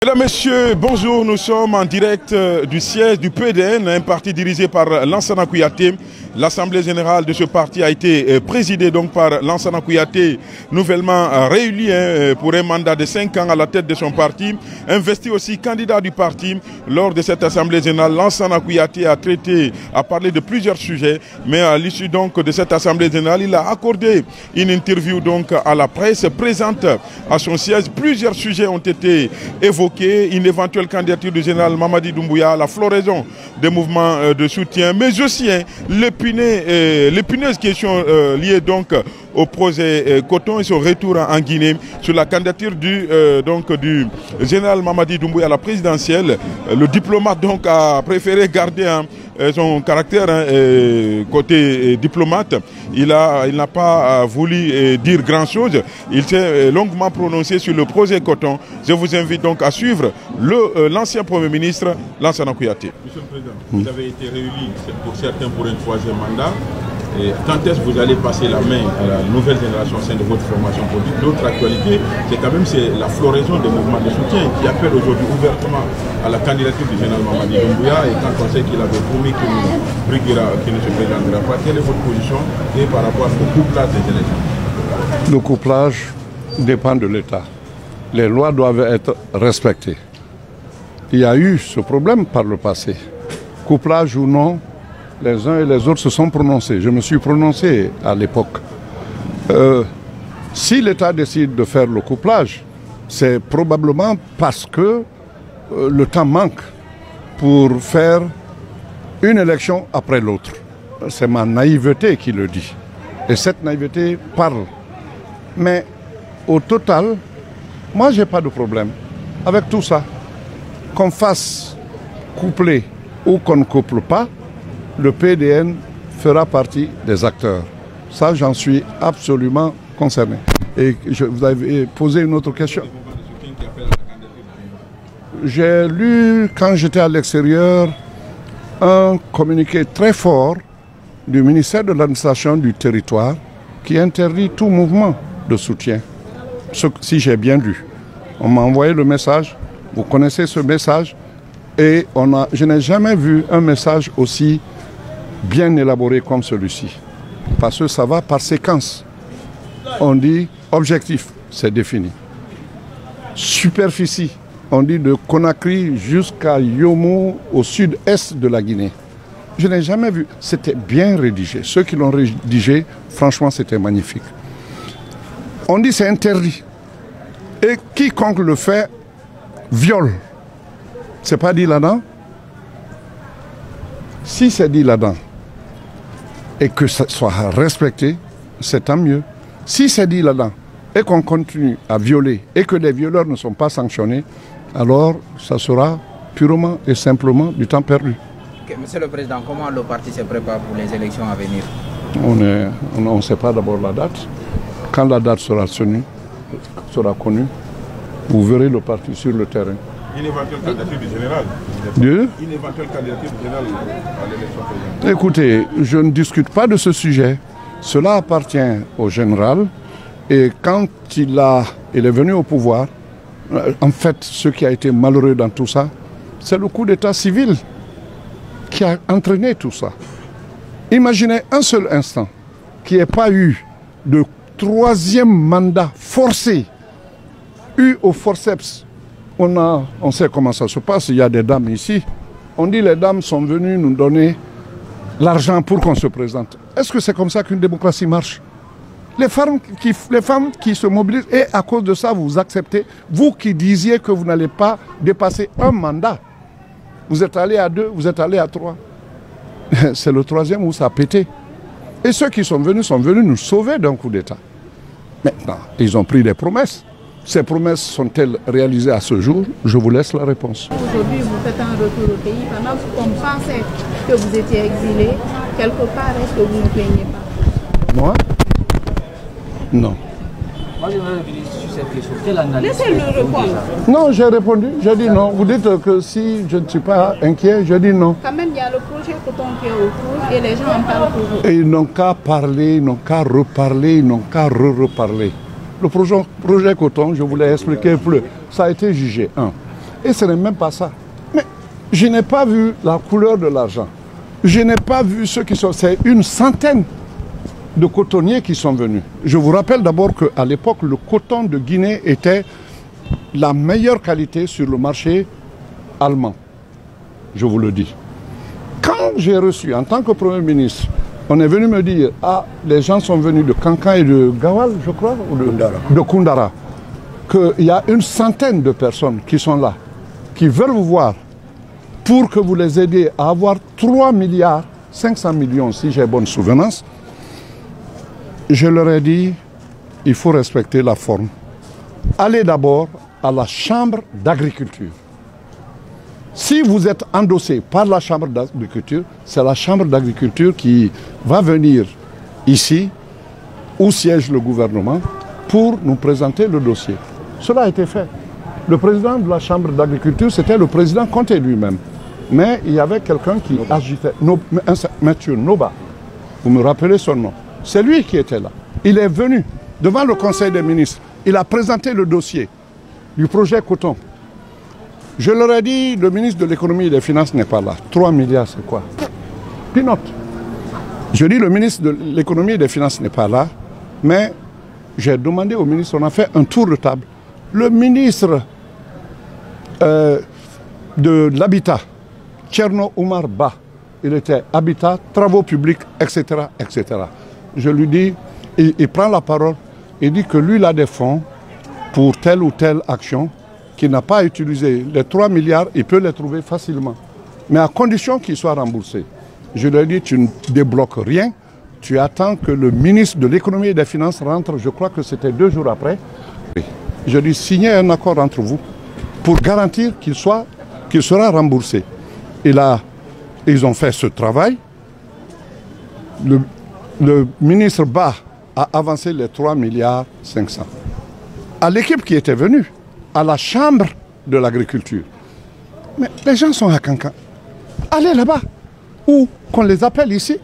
Mesdames, Messieurs, bonjour, nous sommes en direct du siège du PDN, un parti dirigé par Lansana Kouyaté. L'Assemblée générale de ce parti a été présidée donc par Lansana Kouyaté, nouvellement réélu pour un mandat de 5 ans à la tête de son parti. Investi aussi candidat du parti. Lors de cette Assemblée générale, Lansana Kouyaté a parlé de plusieurs sujets, mais à l'issue donc de cette Assemblée générale, il a accordé une interview donc à la presse, présente à son siège. Plusieurs sujets ont été évoqués. Une éventuelle candidature du général Mamadi Doumbouya, la floraison des mouvements de soutien, mais aussi l'épineuse question liée donc au projet Coton et son retour en Guinée sur la candidature du général Mamadi Doumbouya à la présidentielle. Le diplomate donc a préféré garder son caractère côté diplomate. Il n'a pas voulu dire grand-chose. Il s'est longuement prononcé sur le projet Coton. Je vous invite donc à suivre l'ancien Premier ministre, Lansana Kouyaté. Monsieur le Président, vous avez été réélu pour certains pour un troisième mandat. Et quand est-ce que vous allez passer la main à la nouvelle génération au sein de votre formation politique? L'autre actualité, c'est quand même la floraison des mouvements de soutien qui appellent aujourd'hui ouvertement à la candidature du général Mamadi Doumbouya. Et quand on sait qu'il avait promis qu'il ne se présentera pas, quelle est votre position et par rapport au couplage des élections? Le couplage dépend de l'État. Les lois doivent être respectées. Il y a eu ce problème par le passé. Couplage ou non, les uns et les autres se sont prononcés. Je me suis prononcé à l'époque. Si l'État décide de faire le couplage, c'est probablement parce que le temps manque pour faire une élection après l'autre. C'est ma naïveté qui le dit. Et cette naïveté parle. Mais au total, moi, je n'ai pas de problème avec tout ça. Qu'on fasse coupler ou qu'on ne couple pas, le PDN fera partie des acteurs. Ça, j'en suis absolument concerné. Et vous avez posé une autre question. J'ai lu, quand j'étais à l'extérieur, un communiqué très fort du ministère de l'administration du territoire qui interdit tout mouvement de soutien. Si j'ai bien lu. On m'a envoyé le message, vous connaissez ce message, et je n'ai jamais vu un message aussi bien élaboré comme celui-ci. Parce que ça va par séquence. On dit objectif, c'est défini. Superficie, on dit de Conakry jusqu'à Yomo au sud-est de la Guinée. Je n'ai jamais vu. C'était bien rédigé. Ceux qui l'ont rédigé, franchement, c'était magnifique. On dit c'est interdit. Et quiconque le fait, viole. C'est pas dit là-dedans? Si c'est dit là-dedans, et que ça soit respecté, c'est tant mieux. Si c'est dit là-dedans, et qu'on continue à violer, et que les violeurs ne sont pas sanctionnés, alors ça sera purement et simplement du temps perdu. Okay, Monsieur le Président, comment le parti se prépare pour les élections à venir? On ne sait pas d'abord la date. Quand la date sera connue, vous verrez le parti sur le terrain. Une éventuelle candidature du général. Une éventuelle candidature du général à l'élection présidentielle. Écoutez, je ne discute pas de ce sujet. Cela appartient au général. Et quand il est venu au pouvoir, en fait, ce qui a été malheureux dans tout ça, c'est le coup d'état civil qui a entraîné tout ça. Imaginez un seul instant qu'il n'y ait pas eu de troisième mandat forcé, eu au forceps. On sait comment ça se passe, il y a des dames ici. On dit les dames sont venues nous donner l'argent pour qu'on se présente. Est-ce que c'est comme ça qu'une démocratie marche? Les femmes qui se mobilisent, et à cause de ça, vous acceptez, vous qui disiez que vous n'allez pas dépasser un mandat. Vous êtes allé à 2, vous êtes allé à 3. C'est le troisième où ça a pété. Et ceux qui sont venus nous sauver d'un coup d'État. Maintenant, ils ont pris des promesses. Ces promesses sont-elles réalisées à ce jour? Je vous laisse la réponse. Aujourd'hui, vous faites un retour au pays pendant qu'on pensait que vous étiez exilé. Quelque part, est-ce que vous ne plaignez pas? Moi? Non. Moi, je vais revenir sur cette question. Quelle analyse? Laissez-le répondre. Non, j'ai répondu. J'ai dit non. Vous dites que si je ne suis pas inquiet, je dis non. Quand même, il y a le projet Coton qui est au cours et les gens en parlent pour vous. Et ils n'ont qu'à parler, ils n'ont qu'à reparler, ils n'ont qu'à reparler. Le projet Coton, je vous l'ai expliqué plus. Ça a été jugé, Et ce n'est même pas ça. Mais je n'ai pas vu la couleur de l'argent. Je n'ai pas vu ceux qui sont... C'est une centaine de cotonniers qui sont venus. Je vous rappelle d'abord qu'à l'époque, le coton de Guinée était la meilleure qualité sur le marché allemand. Je vous le dis. Quand j'ai reçu, en tant que Premier ministre, on est venu me dire, ah, les gens sont venus de Kankan et de Gawal, je crois, ou de Koundara, qu'il y a une centaine de personnes qui sont là, qui veulent vous voir, pour que vous les aidiez à avoir 3 milliards 500 millions, si j'ai bonne souvenance. Je leur ai dit, il faut respecter la forme. Allez d'abord à la chambre d'agriculture. Si vous êtes endossé par la chambre d'agriculture, c'est la chambre d'agriculture qui va venir ici, où siège le gouvernement, pour nous présenter le dossier. Cela a été fait. Le président de la chambre d'agriculture, c'était le président Conté lui-même. Mais il y avait quelqu'un qui agitait, Mathieu Noba, vous me rappelez son nom. C'est lui qui était là. Il est venu devant le Conseil des ministres. Il a présenté le dossier du projet coton. Je leur ai dit, le ministre de l'économie et des finances n'est pas là. 3 milliards, c'est quoi? Peanut. Je dis, le ministre de l'économie et des finances n'est pas là, mais j'ai demandé au ministre, on a fait un tour de table. Le ministre de l'Habitat, Tcherno Oumar Ba, il était Habitat, Travaux publics, etc., etc. Je lui dis, il prend la parole, il dit que lui, il a des fonds pour telle ou telle action, qu'il n'a pas utilisé. Les 3 milliards, il peut les trouver facilement. Mais à condition qu'ils soient remboursés. Je lui ai dit, tu ne débloques rien, tu attends que le ministre de l'économie et des finances rentre, je crois que c'était 2 jours après. Je lui ai dit, signez un accord entre vous pour garantir qu'il sera remboursé. Ils ont fait ce travail. Le ministre Ba a avancé les 3 milliards 500. À l'équipe qui était venue, à la chambre de l'agriculture. Mais les gens sont à Kankan. Allez là-bas, ou qu'on les appelle ici,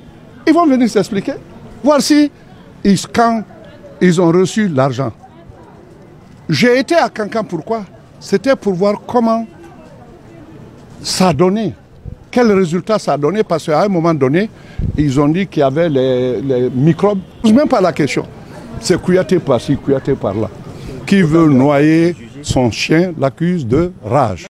ils vont venir s'expliquer. Voir si, quand ils ont reçu l'argent. J'ai été à Kankan, pourquoi? C'était pour voir comment ça a donné. Quel résultat ça a donné? Parce qu'à un moment donné, ils ont dit qu'il y avait les microbes. Je ne pose même pas la question. C'est Kouyaté par-ci, Kouyaté par-là. Qui veut noyer son chien l'accuse de rage.